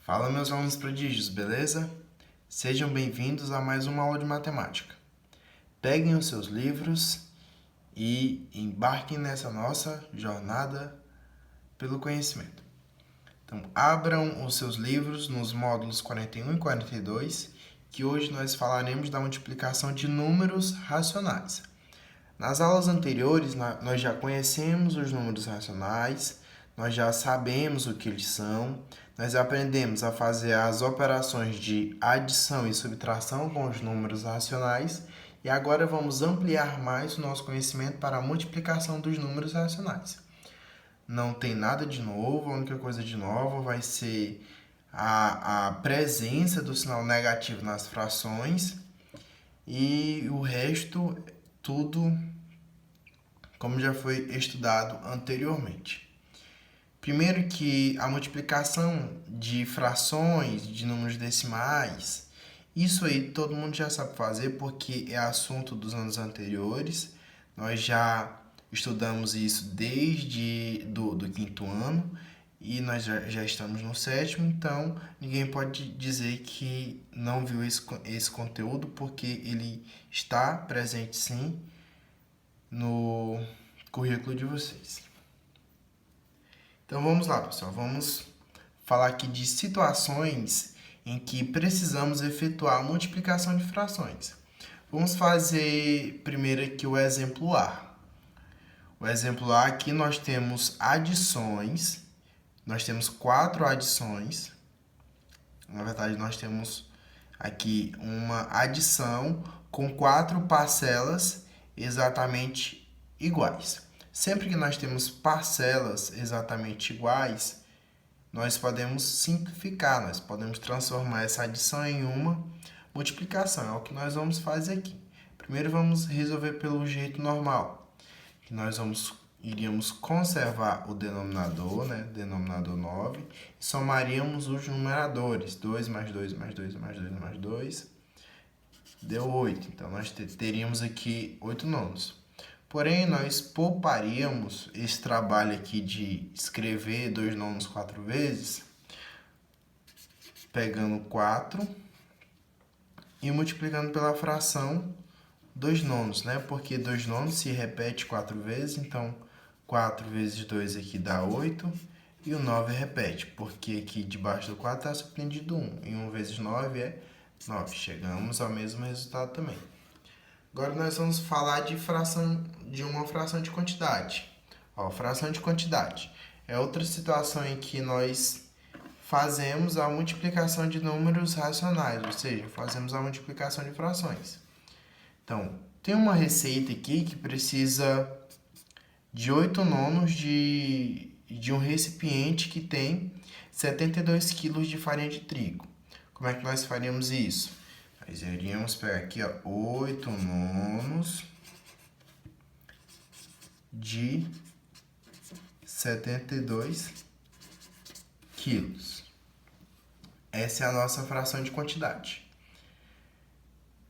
Fala, meus alunos prodígios, beleza? Sejam bem-vindos a mais uma aula de matemática. Peguem os seus livros e embarquem nessa nossa jornada pelo conhecimento. Então, abram os seus livros nos módulos 41 e 42, que hoje nós falaremos da multiplicação de números racionais. Nas aulas anteriores, nós já conhecemos os números racionais, nós já sabemos o que eles são, nós aprendemos a fazer as operações de adição e subtração com os números racionais e agora vamos ampliar mais o nosso conhecimento para a multiplicação dos números racionais. Não tem nada de novo, a única coisa de nova vai ser a presença do sinal negativo nas frações e o resto tudo como já foi estudado anteriormente. Primeiro que a multiplicação de frações, de números decimais, isso aí todo mundo já sabe fazer porque é assunto dos anos anteriores. Nós já estudamos isso desde do quinto ano e nós já estamos no sétimo, então ninguém pode dizer que não viu esse conteúdo porque ele está presente sim no currículo de vocês. Então vamos lá, pessoal, vamos falar aqui de situações em que precisamos efetuar a multiplicação de frações. Vamos fazer primeiro aqui o exemplo A. O exemplo A aqui nós temos adições, nós temos 4 adições. Na verdade, nós temos aqui uma adição com 4 parcelas exatamente iguais. Sempre que nós temos parcelas exatamente iguais, nós podemos simplificar, nós podemos transformar essa adição em uma multiplicação. É o que nós vamos fazer aqui. Primeiro vamos resolver pelo jeito normal, que nós iríamos conservar o denominador, né? Denominador 9, e somaríamos os numeradores. 2 mais 2 mais 2 mais 2 mais 2, deu 8. Então, nós teríamos aqui 8 nonos. Porém, nós pouparíamos esse trabalho aqui de escrever 2 nonos 4 vezes, pegando 4 e multiplicando pela fração 2 nonos, né? Porque 2 nonos se repete 4 vezes, então 4 vezes 2 aqui dá 8 e o 9 repete, porque aqui debaixo do 4 está subtendido 1, e 1 vezes 9 é 9. Chegamos ao mesmo resultado também. Agora nós vamos falar de uma fração de quantidade. Ó, fração de quantidade é outra situação em que nós fazemos a multiplicação de números racionais, ou seja, fazemos a multiplicação de frações. Então, tem uma receita aqui que precisa de 8 nonos de um recipiente que tem 72 kg de farinha de trigo. Como é que nós faríamos isso? Nós iríamos pegar aqui, ó, 8 nonos de 72 quilos. Essa é a nossa fração de quantidade.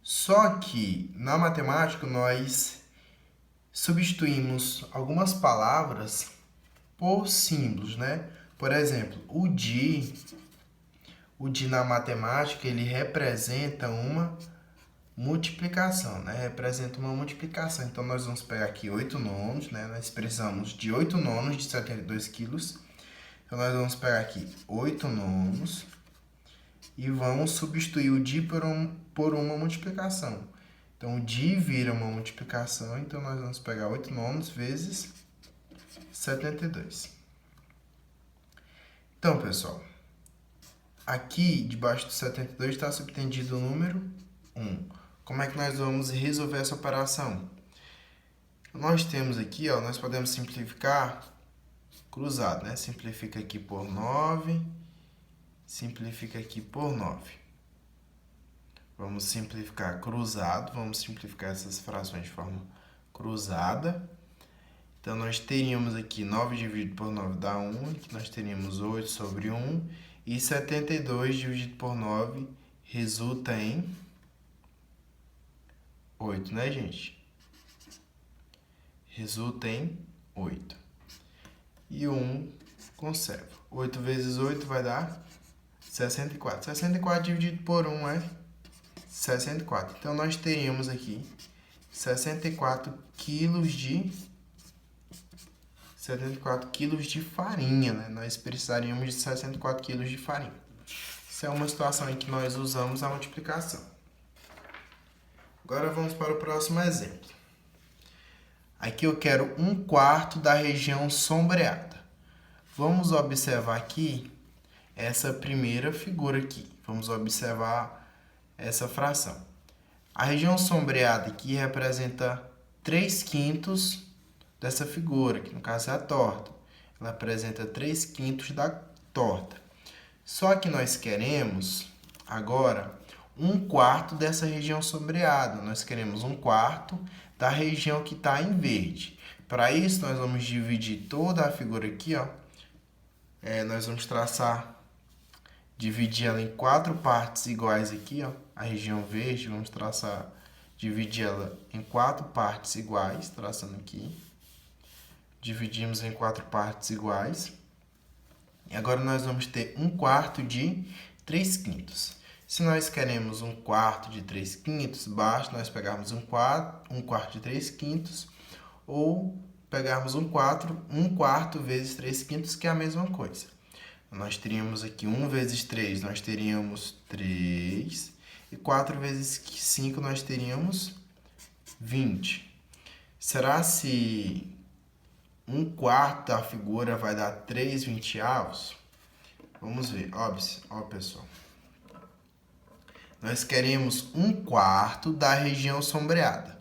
Só que na matemática nós substituímos algumas palavras por símbolos, né? Por exemplo, o de na matemática, ele representa uma multiplicação, né? Representa uma multiplicação. Então, nós vamos pegar aqui 8 nonos, né? Nós precisamos de 8 nonos de 72 quilos. Então, nós vamos pegar aqui 8 nonos e vamos substituir o de por uma multiplicação. Então, o de vira uma multiplicação, então nós vamos pegar 8 nonos vezes 72. Então, pessoal, aqui, debaixo do 72, está subtendido o número 1. Como é que nós vamos resolver essa operação? Nós temos aqui, ó, nós podemos simplificar cruzado, né? Simplifica aqui por 9, simplifica aqui por 9. Vamos simplificar cruzado, vamos simplificar essas frações de forma cruzada. Então, nós teríamos aqui 9 dividido por 9 dá 1, aqui nós teríamos 8 sobre 1, e 72 dividido por 9 resulta em 8, né, gente? Resulta em 8. E o 1 conserva. 8 vezes 8 vai dar 64. 64 dividido por 1 é 64. Então, nós teríamos aqui 64 quilos de 74 quilos de farinha, né? Nós precisaríamos de 64 quilos de farinha. Isso é uma situação em que nós usamos a multiplicação. Agora vamos para o próximo exemplo. Aqui eu quero 1/4 da região sombreada. Vamos observar aqui essa primeira figura aqui. Vamos observar essa fração. A região sombreada aqui representa 3/5 dessa figura, que no caso é a torta. Ela apresenta 3/5 da torta. Só que nós queremos agora 1/4 dessa região sombreada. Nós queremos 1/4 da região que está em verde. Para isso, nós vamos dividir toda a figura aqui, ó. Nós vamos dividir ela em 4 partes iguais aqui, ó. A região verde, vamos dividir ela em 4 partes iguais, traçando aqui. Dividimos em 4 partes iguais. E agora nós vamos ter 1/4 de 3/5. Se nós queremos 1/4 de 3/5, basta nós pegarmos 1/4 de 3/5 ou pegarmos 1/4 vezes 3/5, que é a mesma coisa. Nós teríamos aqui 1 vezes 3, nós teríamos 3. E 4 vezes 5, nós teríamos 20. Será se 1/4 da figura vai dar 3/20? Vamos ver. Ó, pessoal. Nós queremos 1/4 da região sombreada.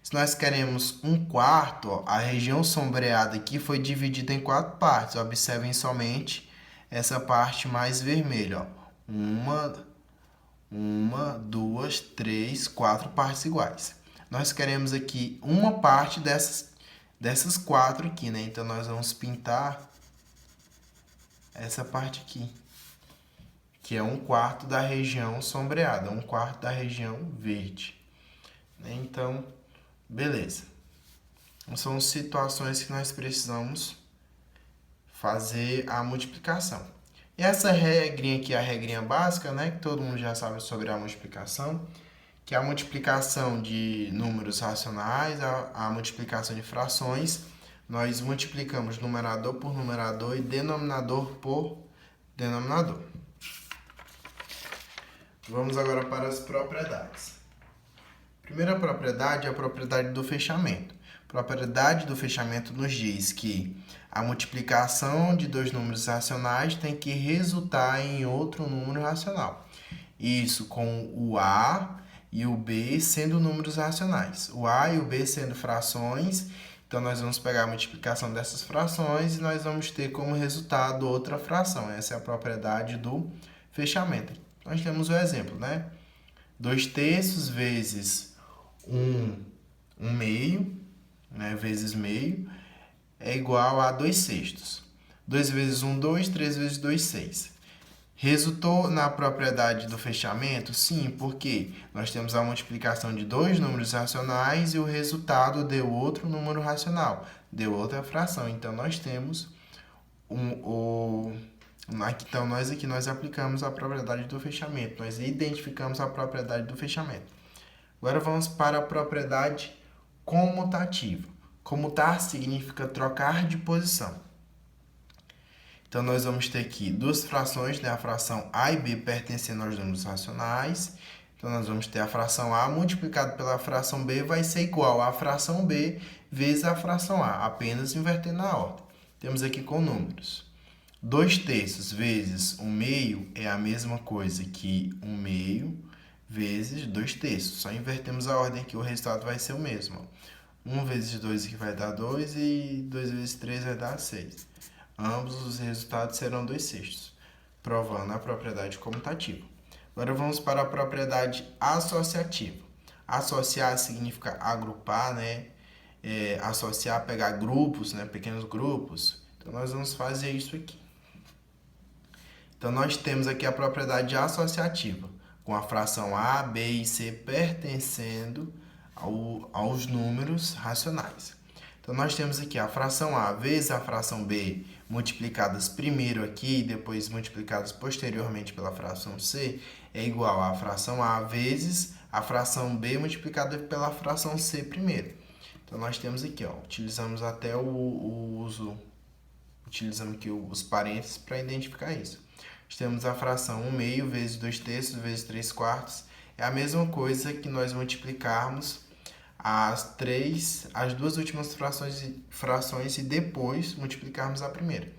Se nós queremos 1/4, ó, a região sombreada aqui foi dividida em 4 partes. Observem somente essa parte mais vermelha. Ó. Uma, 2, 3, 4 partes iguais. Nós queremos aqui uma parte dessas 4 aqui, né? Então, nós vamos pintar essa parte aqui, que é 1/4 da região sombreada, 1/4 da região verde. Então, beleza. São situações que nós precisamos fazer a multiplicação. E essa regrinha aqui é a regrinha básica, né? Que todo mundo já sabe sobre a multiplicação, que é a multiplicação de números racionais, a multiplicação de frações. Nós multiplicamos numerador por numerador e denominador por denominador. Vamos agora para as propriedades. Primeira propriedade é a propriedade do fechamento. A propriedade do fechamento nos diz que a multiplicação de dois números racionais tem que resultar em outro número racional. Isso com o A e o B sendo números racionais. O A e o B sendo frações. Então, nós vamos pegar a multiplicação dessas frações e nós vamos ter como resultado outra fração. Essa é a propriedade do fechamento. Nós temos o exemplo, né? 2/3 vezes 1 meio, né? Vezes meio, é igual a 2/6. 2 vezes 1, 2. 3 vezes 2, 6. Resultou na propriedade do fechamento? Sim, porque nós temos a multiplicação de dois números racionais e o resultado deu outro número racional, deu outra fração. Então, nós temos então, nós aplicamos a propriedade do fechamento, nós identificamos a propriedade do fechamento. Agora, vamos para a propriedade comutativa. Comutar significa trocar de posição. Então, nós vamos ter aqui duas frações, né? A fração A e B pertencendo aos números racionais. Então, nós vamos ter a fração A multiplicado pela fração B vai ser igual à fração B vezes a fração A, apenas invertendo a ordem. Temos aqui com números. 2/3 vezes 1 meio é a mesma coisa que 1 meio vezes 2/3. Só invertemos a ordem aqui, o resultado vai ser o mesmo. 1 vezes 2 aqui vai dar 2 e 2 vezes 3 vai dar 6. Ambos os resultados serão 2/6, provando a propriedade comutativa. Agora vamos para a propriedade associativa. Associar significa agrupar, né? Associar, pegar grupos, né? Pequenos grupos. Então, nós vamos fazer isso aqui. Então, nós temos aqui a propriedade associativa, com a fração A, B e C pertencendo aos números racionais. Então, nós temos aqui a fração A vezes a fração B multiplicadas primeiro aqui e depois multiplicadas posteriormente pela fração C é igual à fração A vezes a fração B multiplicada pela fração C primeiro. Então, nós temos aqui, ó, utilizamos até utilizamos aqui os parênteses para identificar isso. Nós temos a fração 1 meio vezes 2 terços vezes 3 quartos. É a mesma coisa que nós multiplicarmos as duas últimas frações e depois multiplicarmos a primeira.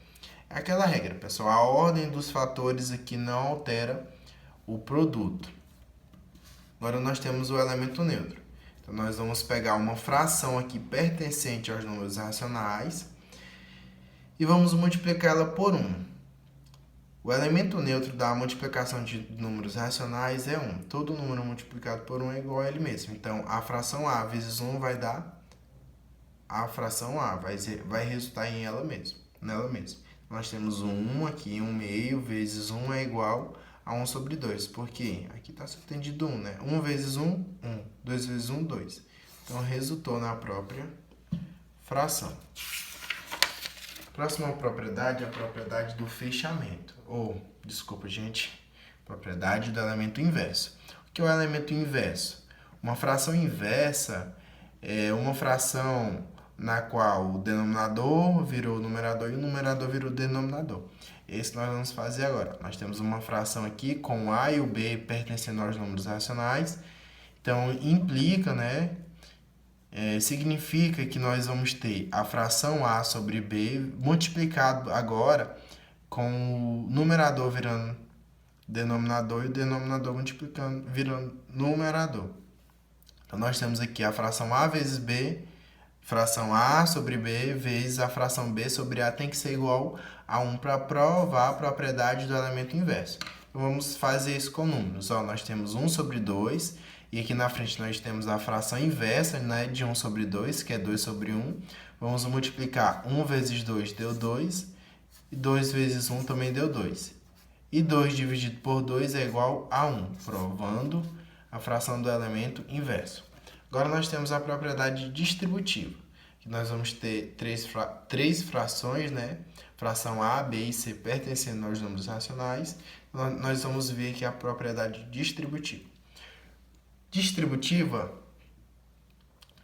É aquela regra, pessoal. A ordem dos fatores aqui não altera o produto. Agora nós temos o elemento neutro. Então, nós vamos pegar uma fração aqui pertencente aos números racionais e vamos multiplicá-la por 1. O elemento neutro da multiplicação de números racionais é 1. Todo número multiplicado por 1 é igual a ele mesmo. Então, a fração A vezes 1 vai dar a fração A, vai resultar em nela mesma. Nós temos 1 aqui, 1 meio vezes 1 é igual a 1 sobre 2. Por quê? Aqui está subtendido 1, né? 1 vezes 1, 1. 2 vezes 1, 2. Então, resultou na própria fração. Próxima propriedade é a propriedade do fechamento. Desculpa, gente, propriedade do elemento inverso. O que é o elemento inverso? Uma fração inversa é uma fração na qual o denominador virou o numerador e o numerador virou o denominador. Esse nós vamos fazer agora. Nós temos uma fração aqui com A e o B pertencendo aos números racionais. Então, implica, né? Significa que nós vamos ter a fração A sobre B multiplicado agora com o numerador virando denominador e o denominador multiplicando virando numerador. Então, nós temos aqui a fração A vezes B, fração A sobre B vezes a fração B sobre A tem que ser igual a 1 para provar a propriedade do elemento inverso. Então, vamos fazer isso com números. Nós temos 1 sobre 2 e aqui na frente nós temos a fração inversa, né, de 1 sobre 2, que é 2 sobre 1. Vamos multiplicar 1 vezes 2 deu 2 e 2 vezes 1 também deu 2. E 2 dividido por 2 é igual a 1, provando a fração do elemento inverso. Agora nós temos a propriedade distributiva, que nós vamos ter três frações, né? Fração A, B e C pertencendo aos números racionais. Nós vamos ver aqui a propriedade distributiva. Distributiva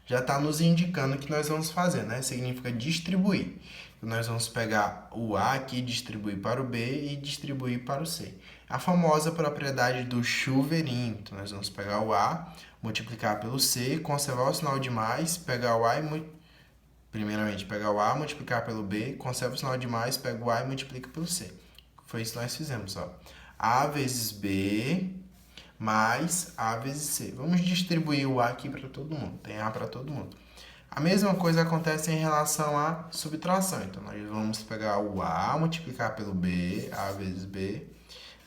já está nos indicando o que nós vamos fazer, né? Significa distribuir. Então, nós vamos pegar o A aqui, distribuir para o B e distribuir para o C. A famosa propriedade do chuveirinho. Então, nós vamos pegar o A, multiplicar pelo C, conservar o sinal de mais, pegar o A e primeiramente pegar o A, multiplicar pelo B, conserva o sinal de mais, pega o A e multiplica pelo C. Foi isso que nós fizemos, ó. A vezes B mais A vezes C. Vamos distribuir o A aqui para todo mundo. Tem A para todo mundo. A mesma coisa acontece em relação à subtração. Então, nós vamos pegar o A, multiplicar pelo B, A vezes B.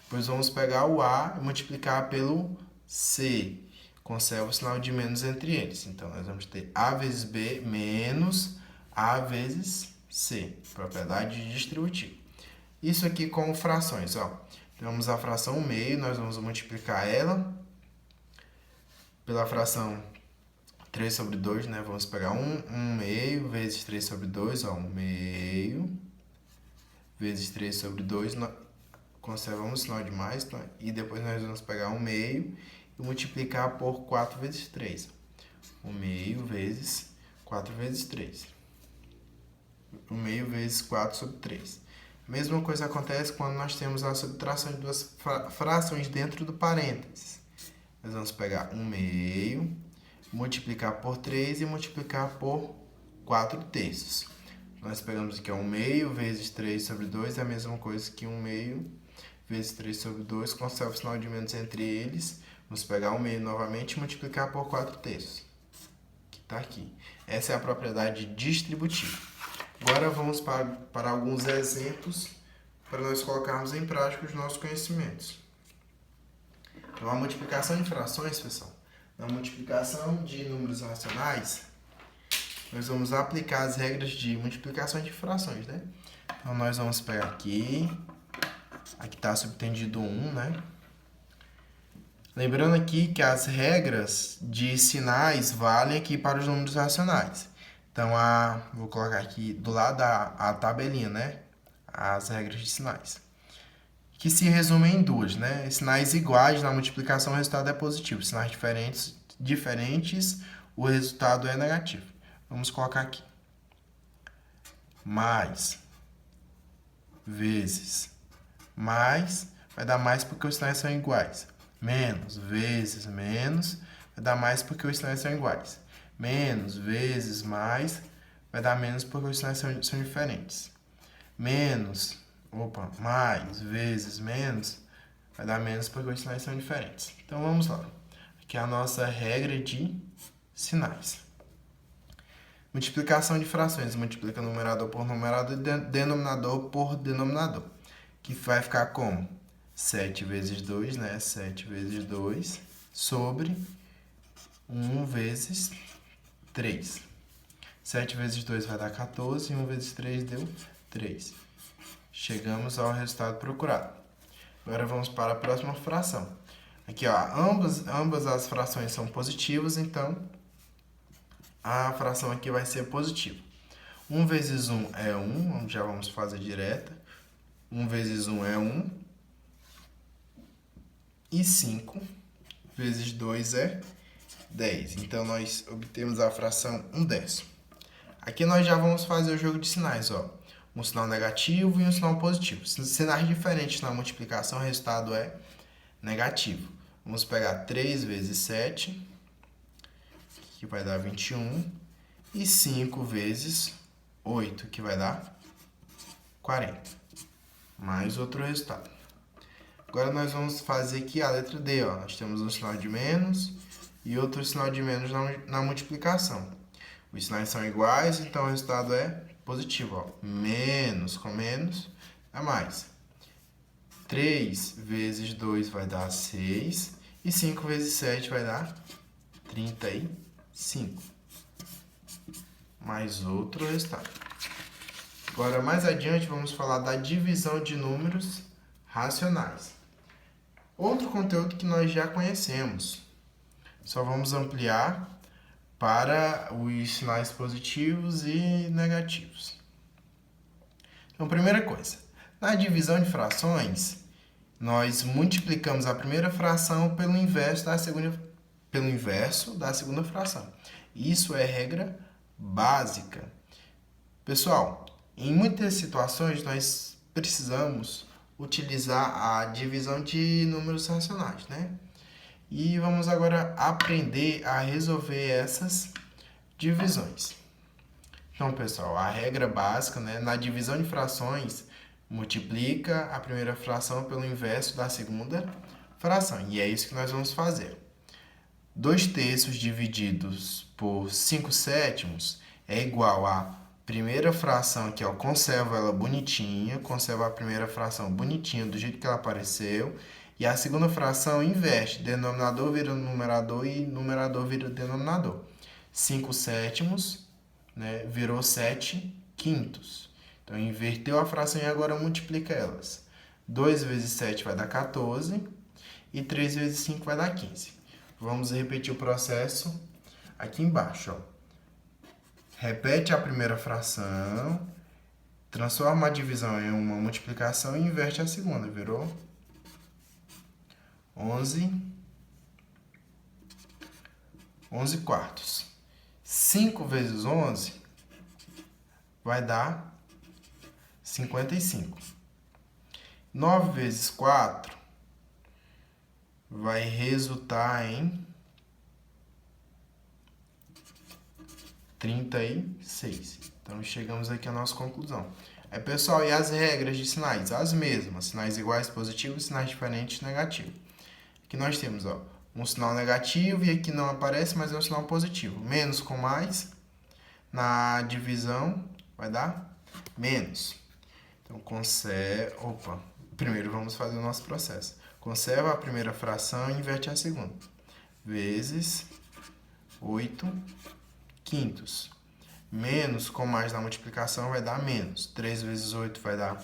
Depois, vamos pegar o A e multiplicar pelo C. Conserva o sinal de menos entre eles. Então, nós vamos ter A vezes B menos A vezes C. Propriedade distributiva. Isso aqui com frações, ó. Temos a fração meio, nós vamos multiplicar ela pela fração 3 sobre 2, né? Vamos pegar 1 meio vezes 3 sobre 2, ó, 1 meio vezes 3 sobre 2, conservamos o sinal de mais, tá? E depois nós vamos pegar 1 meio e multiplicar por 4 vezes 3. 1 meio vezes 4 vezes 3. 1 meio vezes 4 sobre 3. A mesma coisa acontece quando nós temos a subtração de duas frações dentro do parênteses. Nós vamos pegar 1 meio, multiplicar por 3 e multiplicar por 4 terços. Nós pegamos aqui 1 meio vezes 3 sobre 2, é a mesma coisa que 1 meio vezes 3 sobre 2, conserva o sinal de menos entre eles. Vamos pegar 1 meio novamente e multiplicar por 4 terços, que está aqui. Essa é a propriedade distributiva. Agora vamos para alguns exemplos para nós colocarmos em prática os nossos conhecimentos. Então, a multiplicação de frações, pessoal. Na multiplicação de números racionais, nós vamos aplicar as regras de multiplicação de frações, né? Então, nós vamos pegar aqui está subtendido 1, né? Lembrando aqui que as regras de sinais valem aqui para os números racionais. Então, vou colocar aqui do lado a tabelinha, né? as regras de sinais, que se resumem em duas, né? Sinais iguais na multiplicação, o resultado é positivo. Sinais diferentes, o resultado é negativo. Vamos colocar aqui. Mais vezes mais vai dar mais porque os sinais são iguais. Menos vezes menos vai dar mais porque os sinais são iguais. Menos vezes mais vai dar menos porque os sinais são diferentes. Mais vezes menos vai dar menos porque os sinais são diferentes. Então vamos lá. Aqui é a nossa regra de sinais. Multiplicação de frações. Multiplica numerador por numerador e denominador por denominador. Que vai ficar como? 7 vezes 2, né? 7 vezes 2 sobre 1 vezes 3. 7 vezes 2 vai dar 14 e 1 vezes 3 deu 3. Chegamos ao resultado procurado. Agora vamos para a próxima fração. Aqui, ó, ambas as frações são positivas, então a fração aqui vai ser positiva. 1 vezes 1 é 1, já vamos fazer direta. 1 vezes 1 é 1. E 5 vezes 2 é 10. Então, nós obtemos a fração 1/10. Aqui nós já vamos fazer o jogo de sinais, ó. Um sinal negativo e um sinal positivo. Sinais diferentes na multiplicação, o resultado é negativo. Vamos pegar 3 vezes 7, que vai dar 21, e 5 vezes 8, que vai dar 40. Mais outro resultado. Agora nós vamos fazer aqui a letra D, ó. Nós temos um sinal de menos e outro sinal de menos na multiplicação. Os sinais são iguais, então o resultado é positivo, ó. Menos com menos é mais. 3 vezes 2 vai dar 6 e 5 vezes 7 vai dar 35. Mais outro resultado. Agora, mais adiante, vamos falar da divisão de números racionais. Outro conteúdo que nós já conhecemos. Só vamos ampliar para os sinais positivos e negativos. Então, primeira coisa, na divisão de frações, nós multiplicamos a primeira fração pelo inverso da segunda fração. Isso é regra básica. Pessoal, em muitas situações nós precisamos utilizar a divisão de números racionais, né? E vamos agora aprender a resolver essas divisões. Então, pessoal, a regra básica, né, na divisão de frações, multiplica a primeira fração pelo inverso da segunda fração. E é isso que nós vamos fazer. 2/3 divididos por 5/7 é igual a primeira fração aqui, ó, conserva ela bonitinha, conserva a primeira fração bonitinha do jeito que ela apareceu, e a segunda fração inverte, denominador vira numerador e numerador vira denominador. 5/7, né, virou 7/5. Então, inverteu a fração e agora multiplica elas. 2 vezes 7 vai dar 14 e 3 vezes 5 vai dar 15. Vamos repetir o processo aqui embaixo, ó. Repete a primeira fração, transforma a divisão em uma multiplicação e inverte a segunda. Virou 11 quartos. 5 vezes 11 vai dar 55. 9 vezes 4 vai resultar em 36. Então, chegamos aqui à nossa conclusão. Pessoal, e as regras de sinais? As mesmas. Sinais iguais, positivos, sinais diferentes, negativo. Aqui nós temos, ó, um sinal negativo e aqui não aparece, mas é um sinal positivo. Menos com mais, na divisão, vai dar menos. Então, primeiro vamos fazer o nosso processo. Conserva a primeira fração e inverte a segunda. Vezes 8/5. Menos com mais na multiplicação vai dar menos. 3 vezes 8 vai dar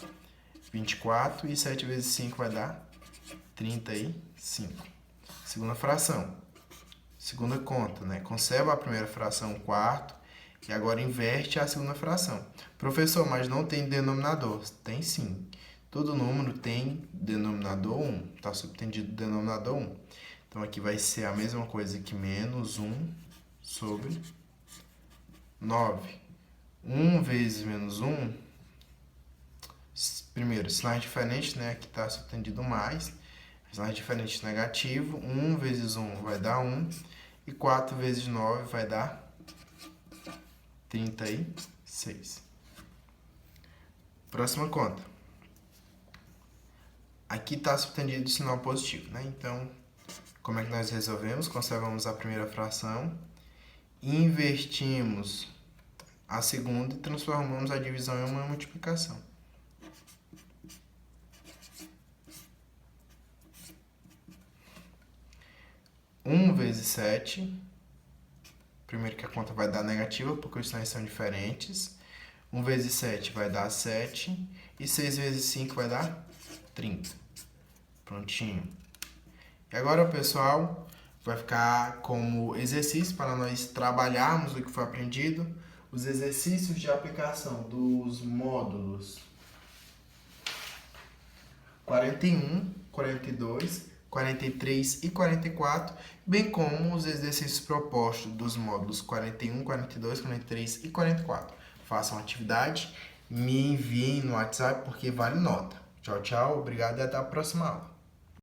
24 e 7 vezes 5 vai dar 35. Segunda fração. Segunda conta, né? Conserva a primeira fração 1/4 E agora inverte a segunda fração. Professor, mas não tem denominador. Tem sim. Todo número tem denominador 1. Está subtendido denominador 1. Então aqui vai ser a mesma coisa que menos 1 sobre 9. 1 vezes menos 1. Primeiro, sinais diferentes, né? Aqui está subtendido mais. Sinais diferentes negativo. 1 vezes 1 vai dar 1. E 4 vezes 9 vai dar 36. Próxima conta. Aqui está subtendido o sinal positivo, né? Então, como é que nós resolvemos? Conservamos a primeira fração, invertimos a segunda e transformamos a divisão em uma multiplicação. Um vezes 7. Primeiro que a conta vai dar negativa, porque os sinais são diferentes. 1 vezes 7 vai dar 7. E 6 vezes 5 vai dar 30. Prontinho. E agora, pessoal, vai ficar como exercício para nós trabalharmos o que foi aprendido. Os exercícios de aplicação dos módulos 41, 42, 43 e 44, bem como os exercícios propostos dos módulos 41, 42, 43 e 44. Façam a atividade, me enviem no WhatsApp porque vale nota. Tchau, tchau, obrigado e até a próxima aula.